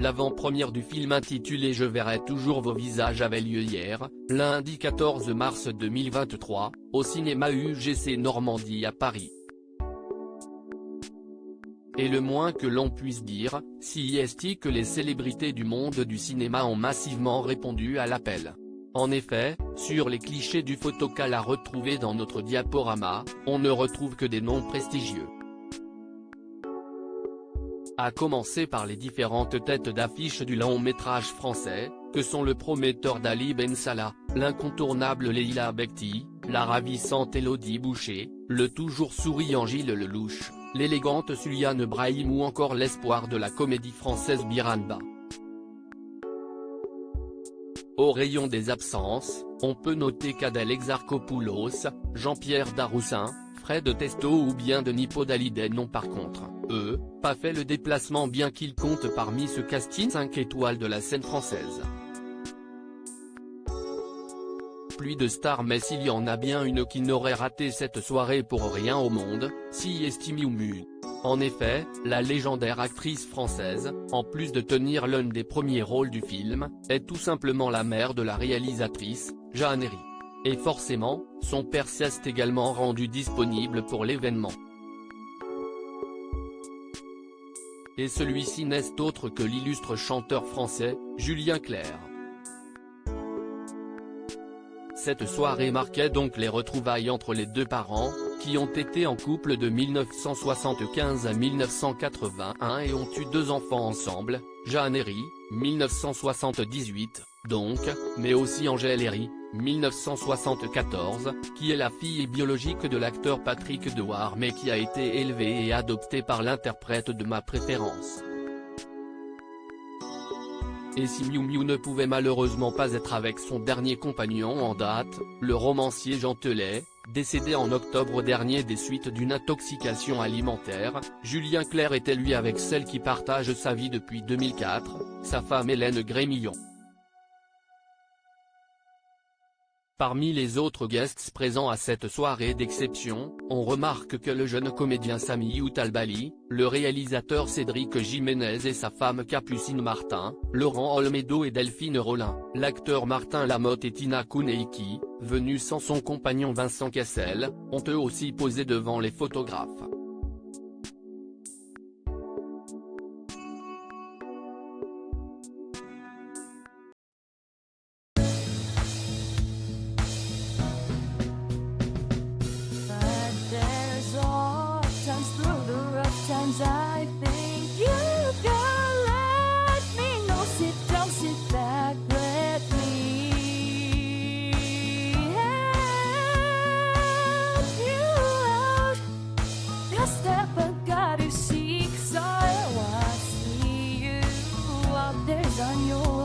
L'avant-première du film intitulé Je verrai toujours vos visages avait lieu hier, lundi 14 mars 2023, au cinéma UGC Normandie à Paris. Et le moins que l'on puisse dire, si est que les célébrités du monde du cinéma ont massivement répondu à l'appel. En effet, sur les clichés du photocall à retrouver dans notre diaporama, on ne retrouve que des noms prestigieux. À commencer par les différentes têtes d'affiche du long-métrage français, que sont le prometteur Dali Ben Salah, l'incontournable Leila Bekti, la ravissante Élodie Boucher, le toujours souriant Gilles Lelouch, l'élégante Suliane Brahim ou encore l'espoir de la comédie française Biran Ba. Au rayon des absences, on peut noter qu'Adèle Exarchopoulos, Jean-Pierre Daroussin, Fred Testo ou bien Denis Podalydé n'ont par contre, eux, pas fait le déplacement bien qu'ils comptent parmi ce casting 5 étoiles de la scène française. Pluie de stars, mais s'il y en a bien une qui n'aurait raté cette soirée pour rien au monde, si estime Youmou. En effet, la légendaire actrice française, en plus de tenir l'un des premiers rôles du film, est tout simplement la mère de la réalisatrice, Jeanne Herry. Et forcément, son père s'est également rendu disponible pour l'événement. Et celui-ci n'est autre que l'illustre chanteur français, Julien Clerc. Cette soirée marquait donc les retrouvailles entre les deux parents, qui ont été en couple de 1975 à 1981 et ont eu 2 enfants ensemble, Jeanne Herry, 1978, donc, mais aussi Angèle Herry, 1974, qui est la fille biologique de l'acteur Patrick Dewar mais qui a été élevée et adoptée par l'interprète de Ma Préférence. Et si Miu Miu ne pouvait malheureusement pas être avec son dernier compagnon en date, le romancier Jean Telet, décédé en octobre dernier des suites d'une intoxication alimentaire, Julien Clerc était lui avec celle qui partage sa vie depuis 2004, sa femme Hélène Grémillon. Parmi les autres guests présents à cette soirée d'exception, on remarque que le jeune comédien Sami Outalbali, le réalisateur Cédric Jiménez et sa femme Capucine Martin, Laurent Olmedo et Delphine Rollin, l'acteur Martin Lamotte et Tina Kuneiki, venus sans son compagnon Vincent Cassel, ont eux aussi posé devant les photographes. I think you can let me know. Sit down, sit back, let me help you out. The step I gotta seek, so I see you out there's on your